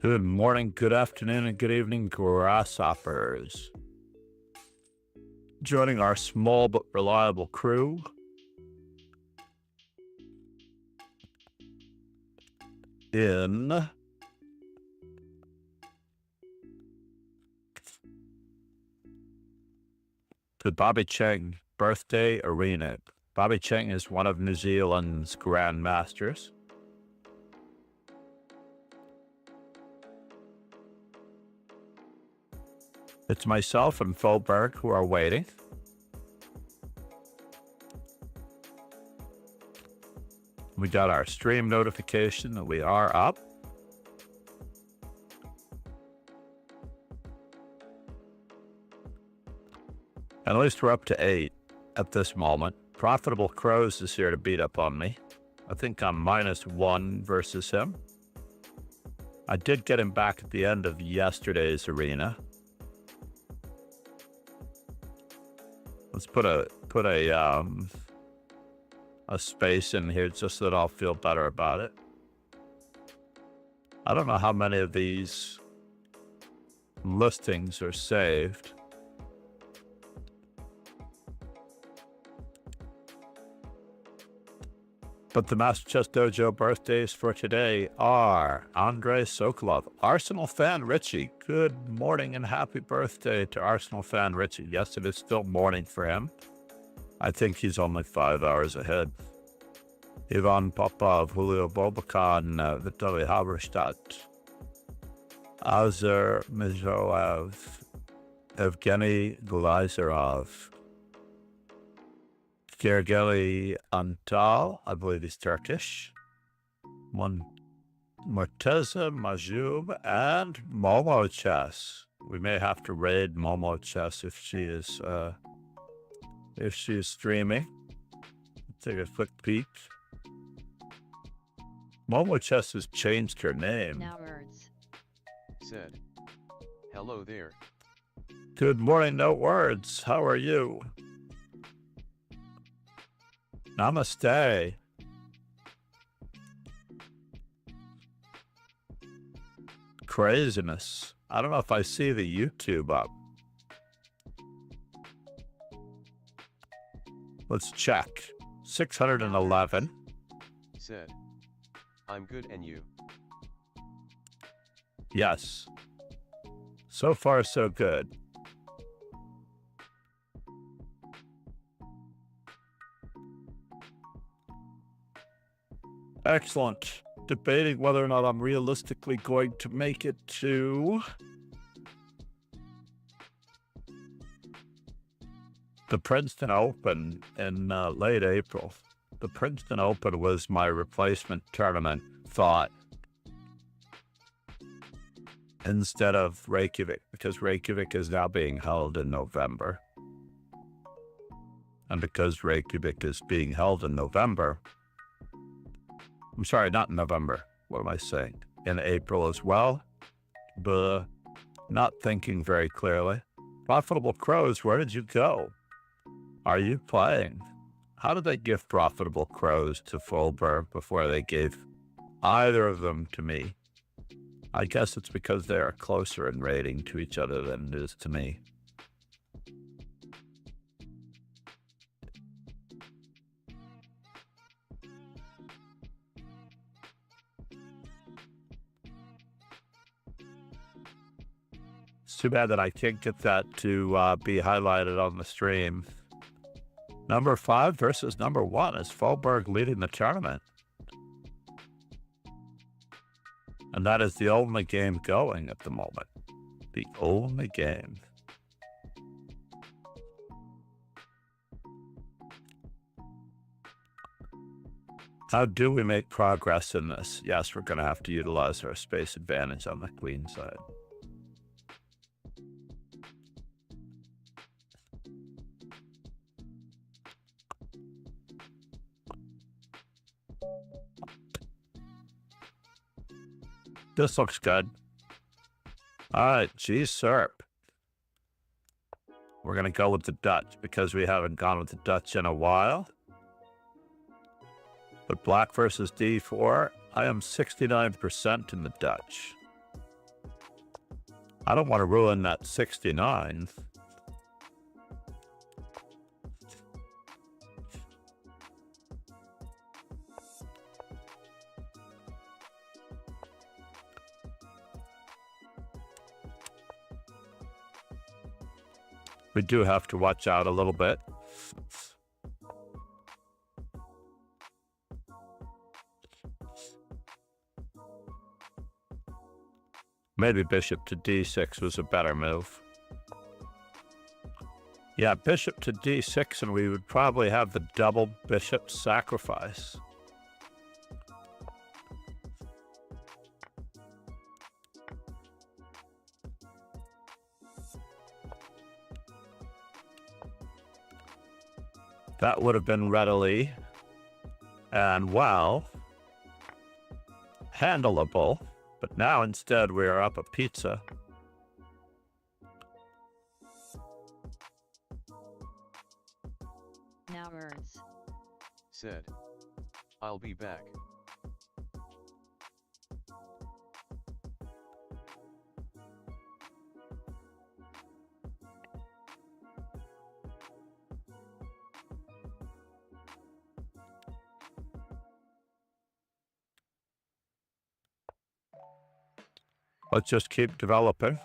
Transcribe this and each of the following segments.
Good morning, good afternoon, and good evening, grasshoppers. Joining our small but reliable crew in the Bobby Cheng Birthday Arena. Bobby Cheng is one of New Zealand's grandmasters. It's myself and Fulberg who are waiting. We got our stream notification that we are up. At least we're up to 8 at this moment. Profitable Crows is here to beat up on me. I think I'm -1 versus him. I did get him back at the end of yesterday's arena. Let's put a space in here just so that I'll feel better about it. I don't know how many of these listings are saved. But the Master Chess Dojo birthdays for today are Andrei Sokolov, Arsenal fan Richie. Good morning and happy birthday to Arsenal fan Richie. Yes, it is still morning for him. I think he's only 5 hours ahead. Ivan Popov, Julio Bobakan, Vitaly Haberstadt, Azar Mizoev, Evgeny Glazarov, Gergely Antal, I believe he's Turkish, Morteza Majub, and Momo Chess. We may have to raid Momo Chess if she is streaming. Take a quick peek. Momo Chess has changed her name. Now words. Said. Hello there. Good morning, no words. How are you? Namaste. Craziness. I don't know if I see the YouTube up. Let's check. 611. Said. I'm good and you? Yes. So far, so good. Excellent. Debating whether or not I'm realistically going to make it to the Princeton Open in late April. The Princeton Open was my replacement tournament thought instead of Reykjavik, because Reykjavik is now being held in November. And because Reykjavik is being held in November, I'm sorry, not in November. What am I saying? In April as well. But not thinking very clearly. Profitable Crows, where did you go? Are you playing? How did they give Profitable Crows to Fulber before they gave either of them to me? I guess it's because they are closer in rating to each other than it is to me. It's too bad that I can't get that to be highlighted on the stream. Number 5 versus number 1 is Fulberg leading the tournament. And that is the only game going at the moment. The only game. How do we make progress in this? Yes, we're going to have to utilize our space advantage on the queen side. This looks good. All right, G-Serp. We're going to go with the Dutch because we haven't gone with the Dutch in a while. But Black versus D4, I am 69% in the Dutch. I don't want to ruin that 69. We do have to watch out a little bit. Maybe bishop to d6 was a better move. Yeah, bishop to d6, and we would probably have the double bishop sacrifice. That would have been readily and, well, handleable. But now instead we are up a pizza. Now words. Said. I'll be back. Let's just keep developing.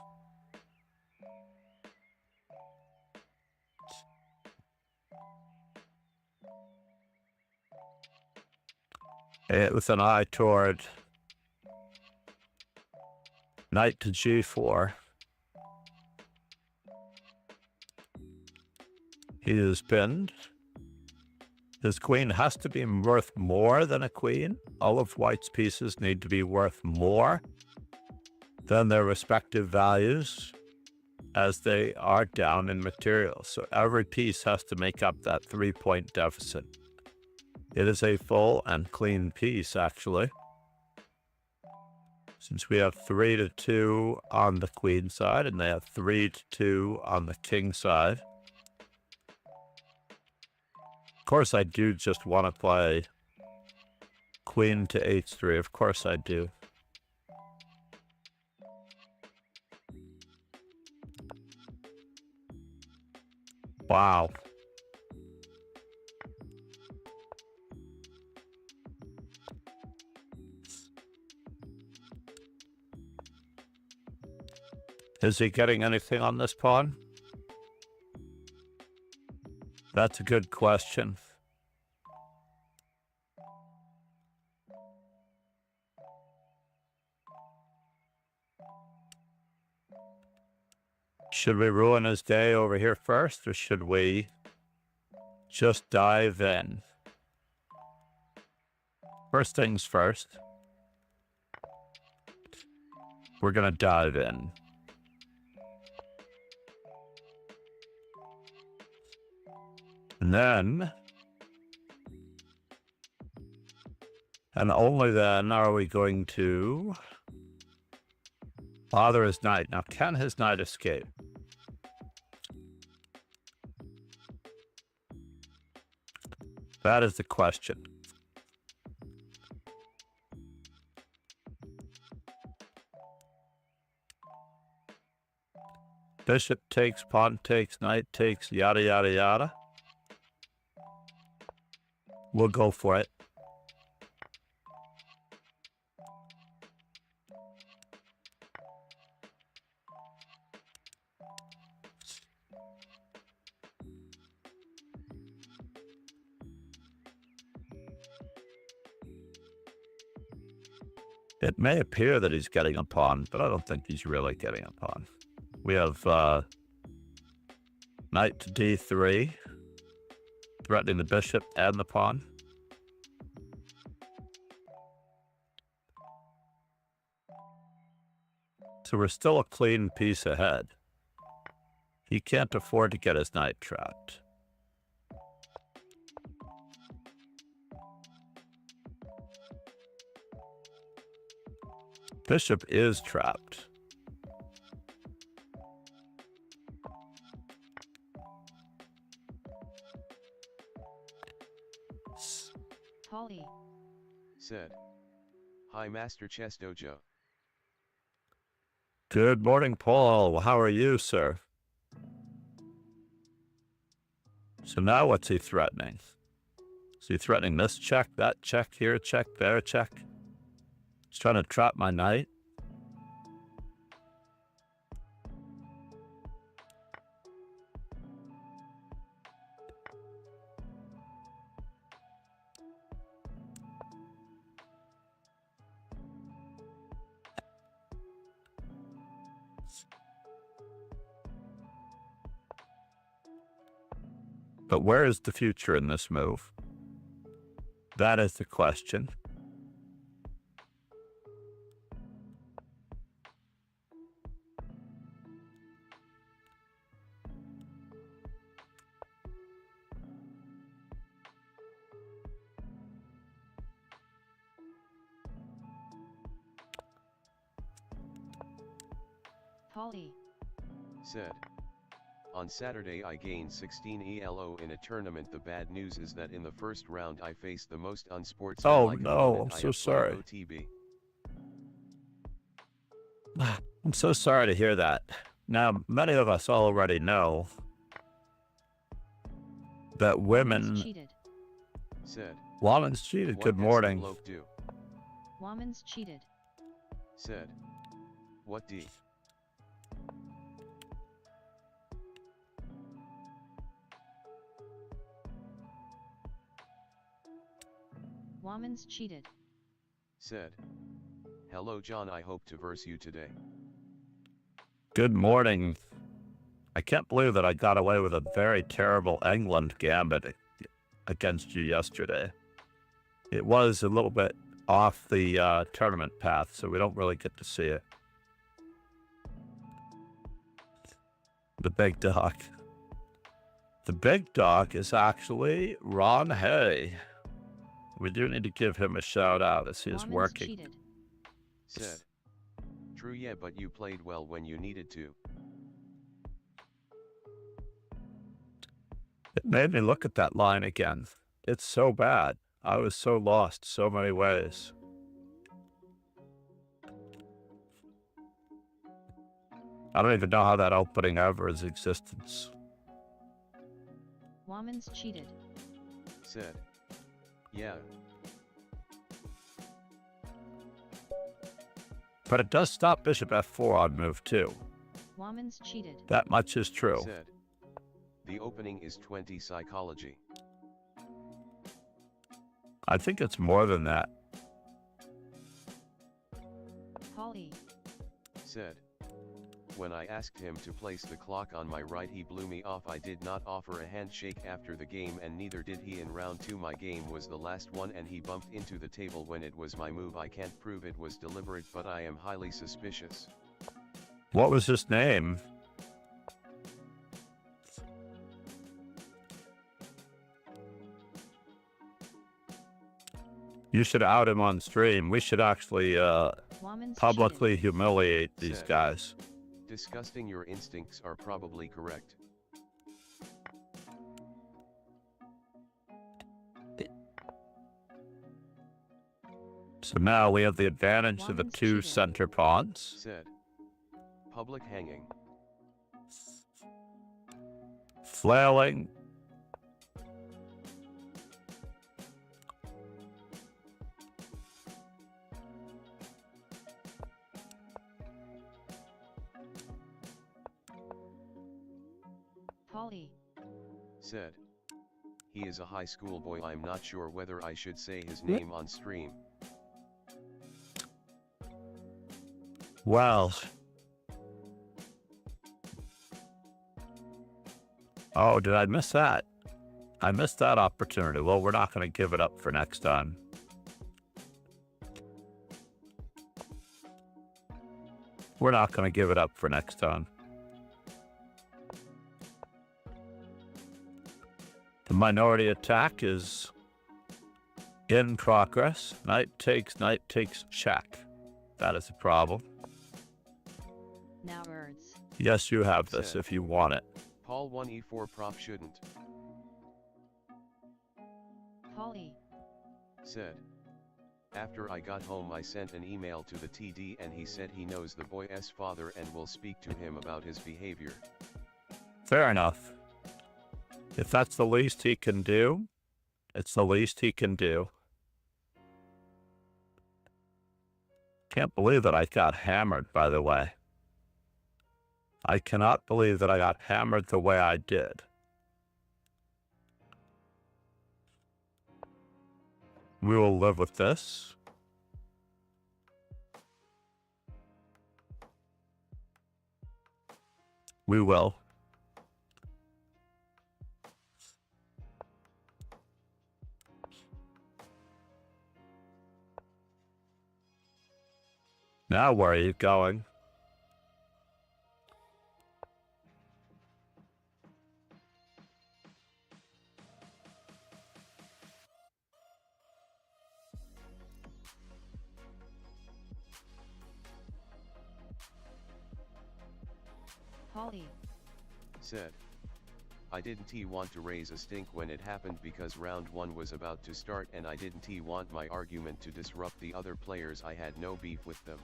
With an eye toward knight to g4. He is pinned. His queen has to be worth more than a queen. All of white's pieces need to be worth more than their respective values as they are down in material. So every piece has to make up that 3-point deficit. It is a full and clean piece, actually. Since we have 3-2 on the queen side and they have 3-2 on the king side. Of course, I do just want to play queen to h3. Of course I do. Wow. Is he getting anything on this pawn? That's a good question. Should we ruin his day over here first, or should we just dive in? First things first. We're gonna dive in. And then, and only then, are we going to bother his knight. Now, can his knight escape? That is the question. Bishop takes, pawn takes, knight takes, yada, yada, yada. We'll go for it. It may appear that he's getting a pawn, but I don't think he's really getting a pawn. We have knight to d3, threatening the bishop and the pawn. So we're still a clean piece ahead. He can't afford to get his knight trapped. Bishop is trapped. Holly. Said. Hi Master Chess Dojo. Good morning, Paul. How are you, sir? So now what's he threatening? Is he threatening this check, that check, here check, there check? He's trying to trap my knight? But where is the future in this move? That is the question. Polly. Said. On Saturday I gained 16 ELO in a tournament. The bad news is that in the first round I faced the most unsportsmanlike no, opponent I'm I so have sorry. played OTB. I'm so sorry to hear that. Now, many of us already know that women... Woman's cheated. Said. Woman's cheated. What Good does the morning. bloke do? Woman's cheated. Said. What D? Woman's cheated. Said. Hello John, I hope to verse you today. Good morning. I can't believe that I got away with a very terrible England gambit against you yesterday. It was a little bit off the tournament path, so we don't really get to see it. The big dog. The big dog is actually Ron Hay. We do need to give him a shout out as he is Woman's working. cheated. Said. True, yeah, but you played well when you needed to. It made me look at that line again. It's so bad. I was so lost so many ways. I don't even know how that opening ever is existence. Woman's cheated. Said. Yeah. But it does stop bishop f4 on move 2. Woman's cheated. That much is true. Said. The opening is 20 psychology. I think it's more than that. Polly. Said. When I asked him to place the clock on my right, he blew me off. I did not offer a handshake after the game, and neither did he in round 2. My game was the last one and he bumped into the table when it was my move. I can't prove it was deliberate, but I am highly suspicious. What was his name? You should out him on stream. We should actually Woman's publicly cheated. humiliate these Said. guys. Disgusting, your instincts are probably correct. So now we have the advantage of the Woman's 2 cheated. center pawns. Said. Public hanging. Flailing. Polly. Said. He is a high school boy. I'm not sure whether I should say his name on stream. Well. Oh, did I miss that? I missed that opportunity. Well, we're not going to give it up for next time. We're not going to give it up for next time. The minority attack is in progress. Knight takes check. That is a problem. Now words. Yes, you have this Said. if you want it. Paul 1e4 prop shouldn't. Polly. Said. After I got home I sent an email to the TD and he said he knows the boy's father and will speak to him about his behavior. Fair enough. If that's the least he can do, it's the least he can do. Can't believe that I got hammered, by the way. I cannot believe that I got hammered the way I did. We will live with this. We will. Now where are you going? Holly. Said. I didn't want to raise a stink when it happened because round 1 was about to start and I didn't want my argument to disrupt the other players. I had no beef with them.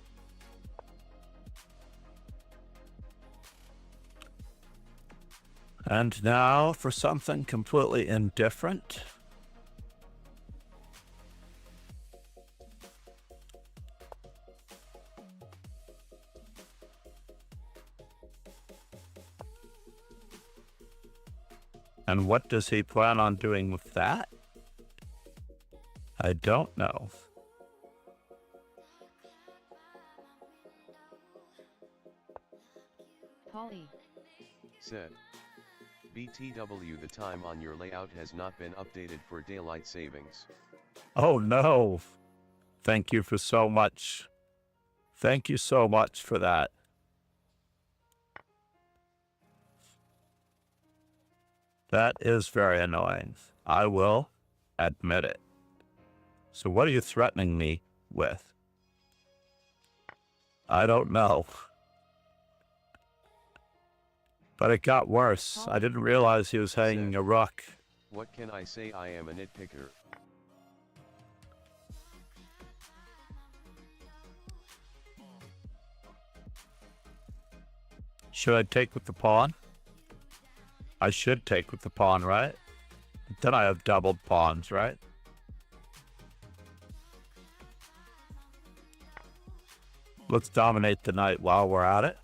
And now for something completely indifferent. And what does he plan on doing with that? I don't know. Holly. Said. BTW, the time on your layout has not been updated for daylight savings. Oh no. Thank you for so much. Thank you so much for that. That is very annoying. I will admit it. So what are you threatening me with? I don't know. But it got worse. I didn't realize he was hanging a rook. What can I say? I am a nitpicker. Should I take with the pawn? I should take with the pawn, right? Then I have doubled pawns, right? Let's dominate the knight while we're at it.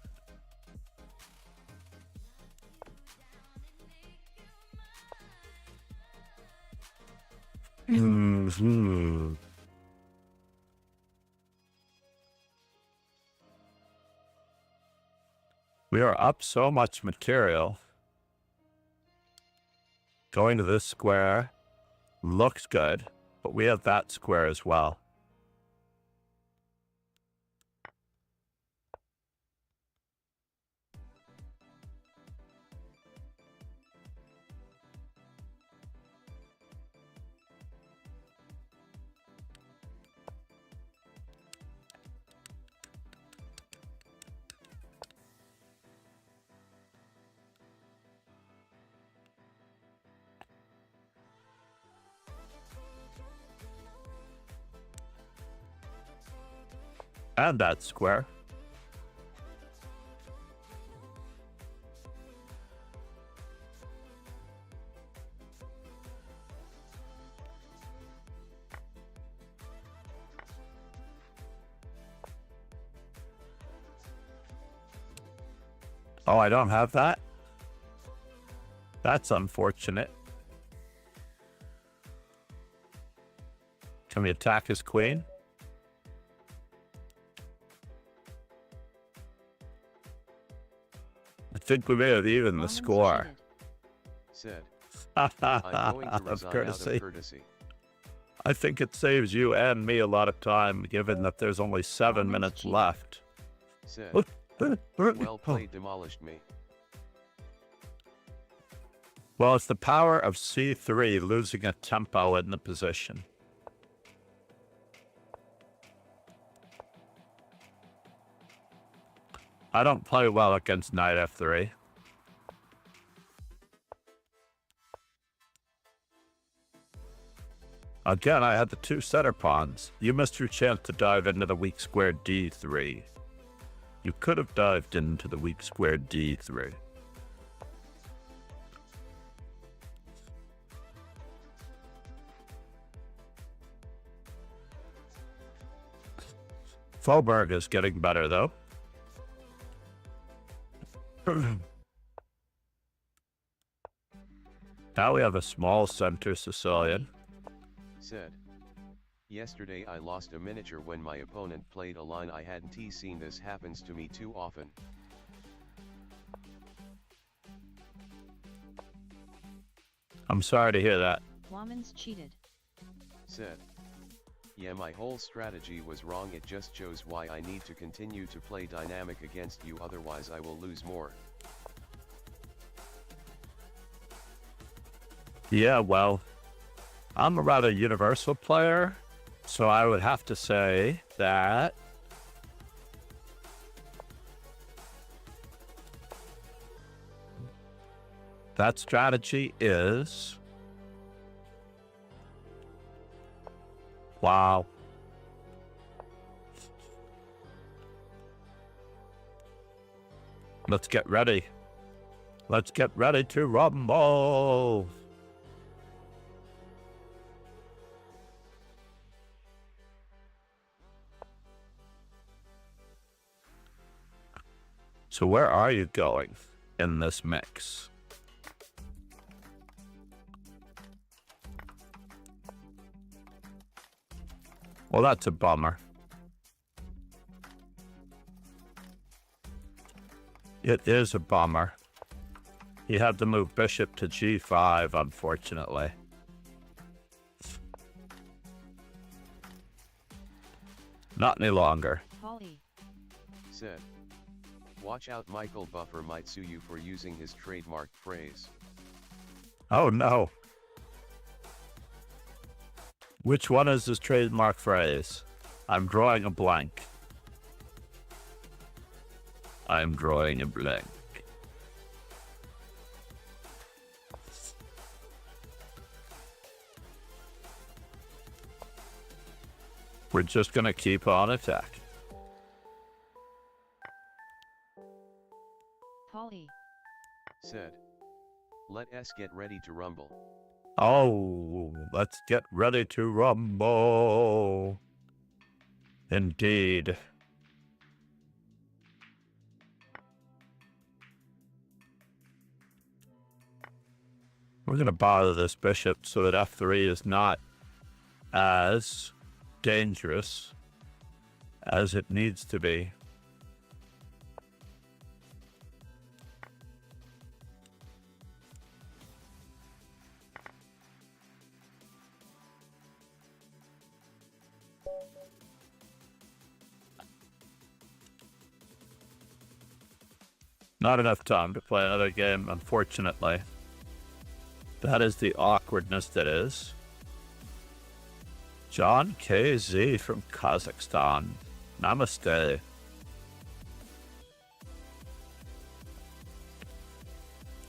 We are up so much material. Going to this square looks good, but we have that square as well. And that square. Oh, I don't have that? That's unfortunate. Can we attack his queen? I think we may have evened the Woman's score. Said. I'm I'm going to resign out courtesy. of courtesy. I think it saves you and me a lot of time, given that there's only 7 Woman's minutes cheating. left. Said. Well Well played, demolished me. Well, it's the power of c3 losing a tempo in the position. I don't play well against knight f3. Again, I had the 2 center pawns. You missed your chance to dive into the weak square d3. You could have dived into the weak square d3. Faubourg is getting better, though. Now we have a small center Sicilian. Said. Yesterday I lost a miniature when my opponent played a line I hadn't seen. This happens to me too often. I'm sorry to hear that. Woman's cheated. Said. Yeah, my whole strategy was wrong. It just shows why I need to continue to play dynamic against you, otherwise I will lose more. Yeah, well, I'm a rather universal player, so I would have to say that that strategy is... Wow. Let's get ready. Let's get ready to rumble. So where are you going in this mix? Well, that's a bummer. It is a bummer. He had to move bishop to g5, unfortunately. Not any longer. Holly. Said. Watch out, Michael Buffer might sue you for using his trademark phrase. Oh no. Which one is his trademark phrase? I'm drawing a blank. I'm drawing a blank. We're just gonna keep on attacking. Holly. Said. Let us get ready to rumble. Oh, let's get ready to rumble. Indeed. We're going to bother this bishop so that f3 is not as dangerous as it needs to be. Not enough time to play another game, unfortunately. That is the awkwardness that is. John KZ from Kazakhstan. Namaste.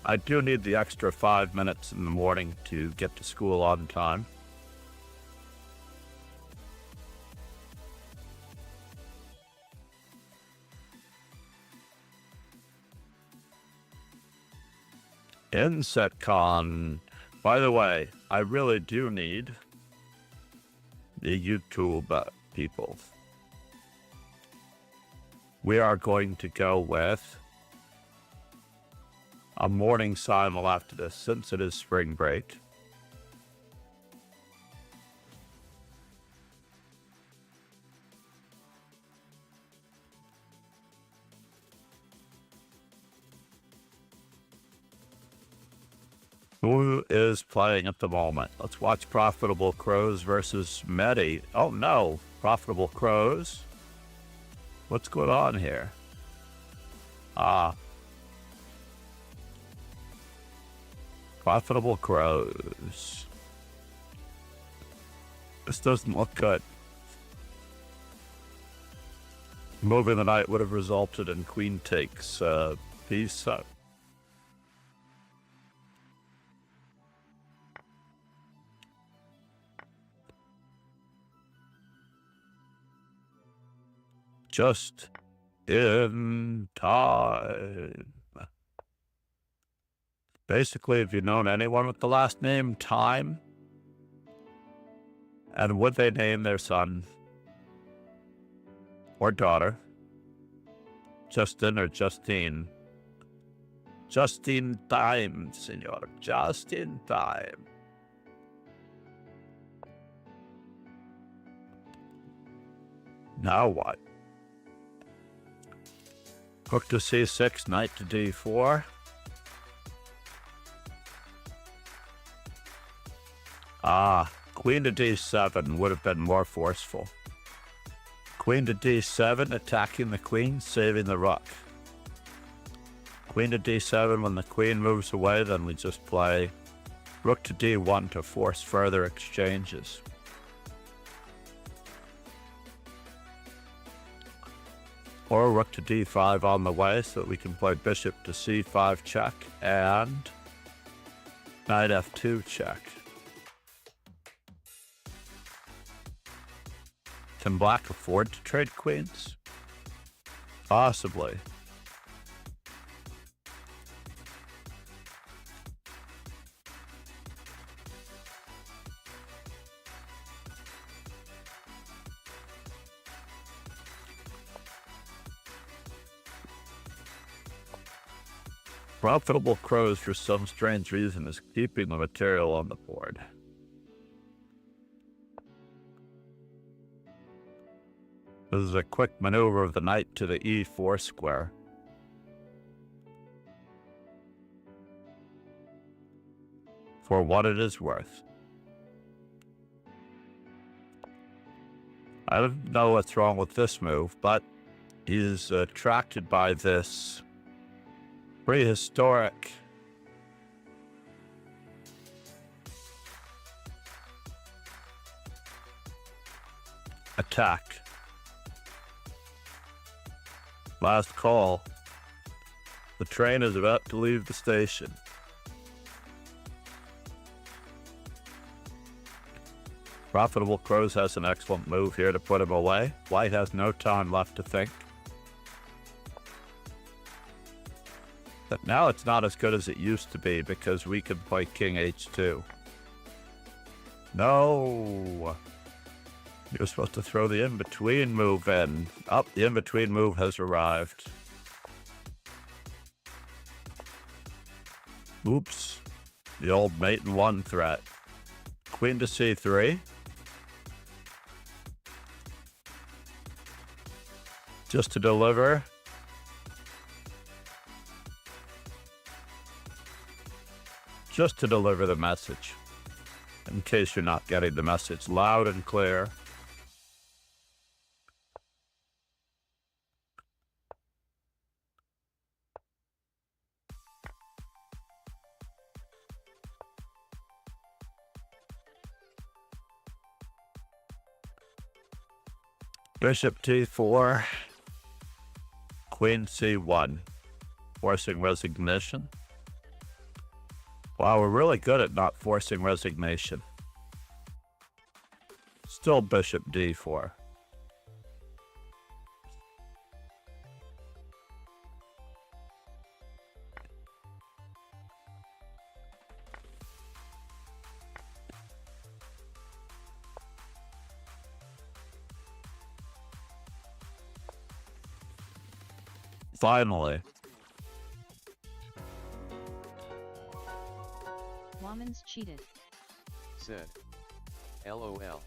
I do need the extra 5 minutes in the morning to get to school on time. InsetCon. By the way, I really do need the YouTube people. We are going to go with a morning simul after this, since it is spring break. Who is playing at the moment? Let's watch Profitable Crows versus Medi. Oh no, Profitable Crows. What's going on here? Profitable Crows. This doesn't look good. Moving the knight would have resulted in queen takes piece. Just in time. Basically, have you known anyone with the last name Time? And would they name their son or daughter Justin or Justine? Just in time, senor. Just in time. Now what? Rook to c6, knight to d4. Queen to d7 would have been more forceful. Queen to d7, attacking the queen, saving the rook. Queen to d7, when the queen moves away, then we just play rook to d1 to force further exchanges. Or rook to d5 on the way, so that we can play bishop to c5 check and knight f2 check. Can black afford to trade queens? Possibly. Profitable crows, for some strange reason, is keeping the material on the board. This is a quick maneuver of the knight to the e4 square. For what it is worth. I don't know what's wrong with this move, but he's attracted by this prehistoric attack. Last call. The train is about to leave the station. Profitable Crows has an excellent move here to put him away. White has no time left to think. But now it's not as good as it used to be because we can play King H2. No! You're supposed to throw the in-between move in. Oh, the in-between move has arrived. Oops. The old mate in one threat. Queen to c3. Just to deliver. Just to deliver the message. In case you're not getting the message loud and clear. Bishop t4, Queen c1, forcing resignation. Wow, we're really good at not forcing resignation. Still bishop d4. Finally. Woman's cheated. Said. LOL.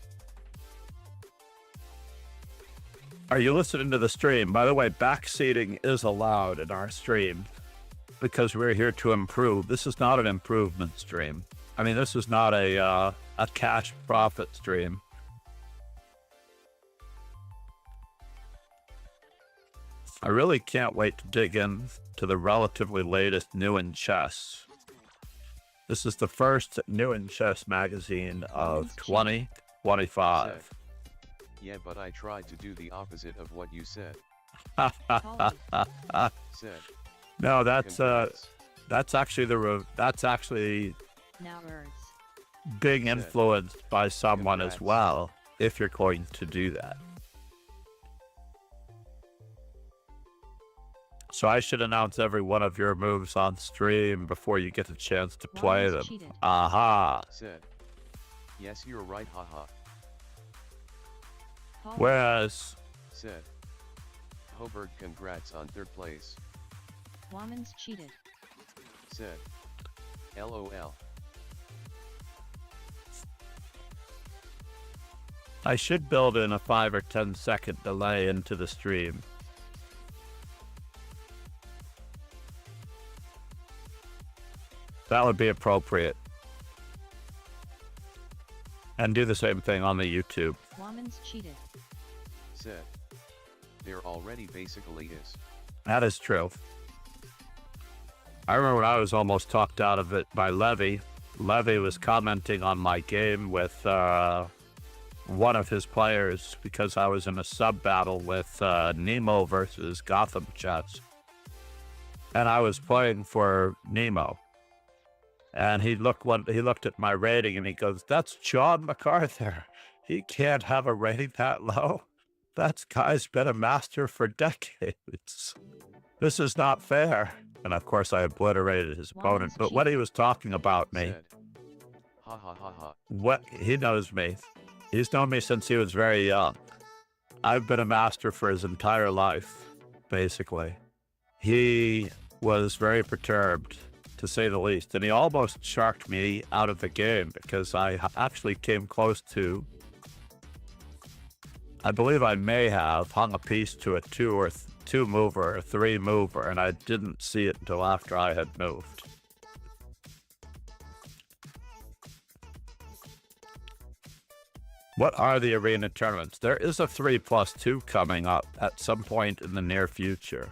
Are you listening to the stream? By the way, backseating is allowed in our stream because we're here to improve. This is not an improvement stream. I mean, this is not a cash profit stream. I really can't wait to dig in to the relatively latest New in Chess. This is the first New in Chess magazine of 2025. Yeah, but I tried to do the opposite of what you said. Said. No, that's Congrats. that's actually Now words. being Said. influenced by someone as Congrats. well, if you're going to do that. So I should announce every one of your moves on stream before you get a chance to play them. Woman's cheated. Aha. Said. Yes, you're right, haha. Holly. Whereas, Said. Hoberg, congrats on 3rd place. Woman's cheated. Said. LOL. I should build in a 5 or 10 second delay into the stream. That would be appropriate. And do the same thing on the YouTube. Woman's cheated. Said. There already basically is. That is true. I remember when I was almost talked out of it by Levy. Levy was commenting on my game with one of his players because I was in a sub battle with Nemo versus Gotham Chess. And I was playing for Nemo. And he looked at my rating and he goes, "That's John MacArthur. He can't have a rating that low. That guy's been a master for decades. This is not fair." And of course I obliterated his opponent. But when he was talking about me, Said. Ha ha ha ha. what he knows me. He's known me since he was very young. I've been a master for his entire life, basically. He was very perturbed, to say the least, and he almost sharked me out of the game because I actually came close to, I believe I may have hung a piece to a two mover or 3 mover, and I didn't see it until after I had moved. What are the arena tournaments? There is a 3+2 coming up at some point in the near future.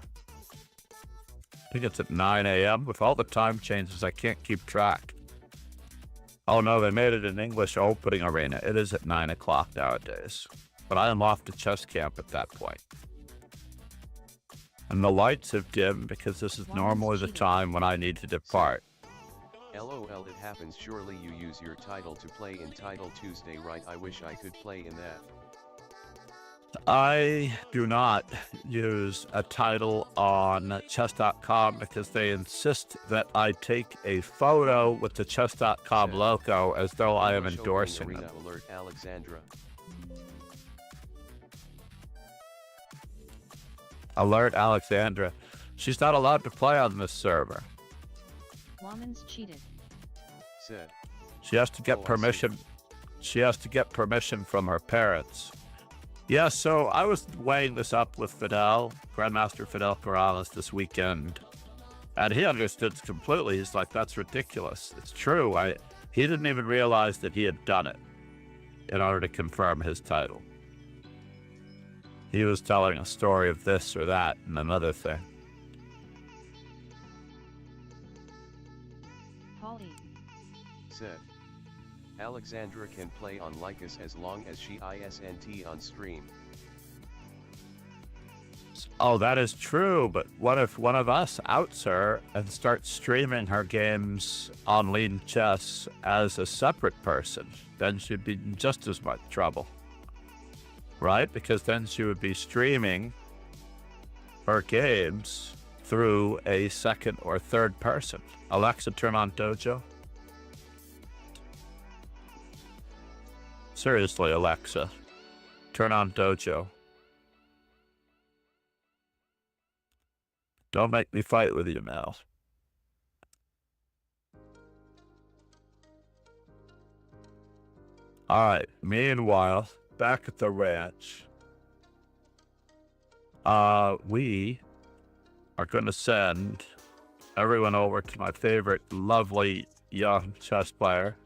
I think it's at 9 a.m. With all the time changes, I can't keep track. Oh no, they made it an English opening arena. It is at 9 o'clock nowadays. But I am off to chess camp at that point. And the lights have dimmed because this is normally the time when I need to depart. LOL, it happens. Surely you use your title to play in Title Tuesday, right? I wish I could play in that. I do not use a title on chess.com because they insist that I take a photo with the chess.com logo as though I am endorsing Arena them. alert, Alexandra. Alert Alexandra. She's not allowed to play on this server. Woman's cheated. Said. She has to get Oh, I see. permission. She has to get permission from her parents. Yeah, so I was weighing this up with Fidel, Grandmaster Fidel Corrales this weekend, and he understood completely. He's like, "That's ridiculous. It's true." He didn't even realize that he had done it in order to confirm his title. He was telling a story of this or that and another thing. Holly. Said. Alexandra can play on Lycus as long as she isn't on stream. Oh, that is true, but what if one of us outs her and starts streaming her games on Lean Chess as a separate person? Then she'd be in just as much trouble, right? Because then she would be streaming her games through a second or third person. Alexa, turn on Dojo. Seriously, Alexa, turn on Dojo. Don't make me fight with you now. All right, meanwhile, back at the ranch, we are going to send everyone over to my favorite lovely young chess player.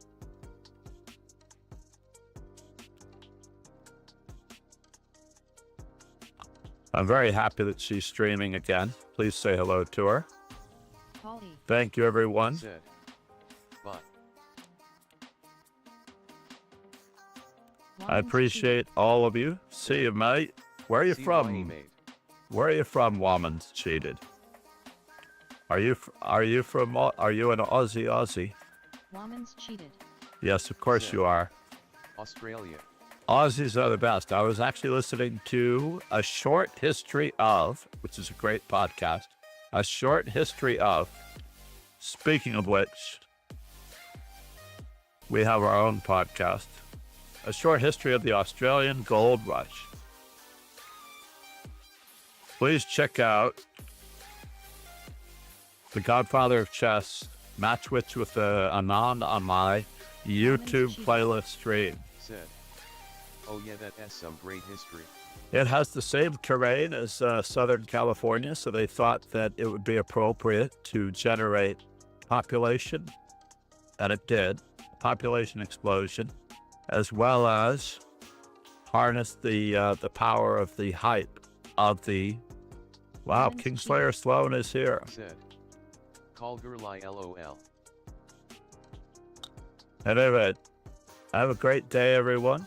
I'm very happy that she's streaming again. Please say hello to her. Holly. Thank you, everyone. Said. But. I appreciate all of you. See you, mate. Where are you See from? why he made. Where are you from, Woman's Cheated? Are you from? Are you an Aussie? Woman's cheated. Yes, of course Said. you are. Australia. Aussies are the best. I was actually listening to A Short History of, which is a great podcast, A short history of. Speaking of which, we have our own podcast. A short history of the Australian Gold Rush. Please check out The Godfather of Chess, Match Wits with Anand on my YouTube playlist stream. Said. Oh yeah, that has some great history. It has the same terrain as Southern California, so they thought that it would be appropriate to generate population, and it did, population explosion, as well as harness the power of the hype of the, wow, Kingslayer Sloan is here. Said. Call Gurlai LOL. Anyway, have a great day, everyone.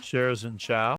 Cheers and ciao.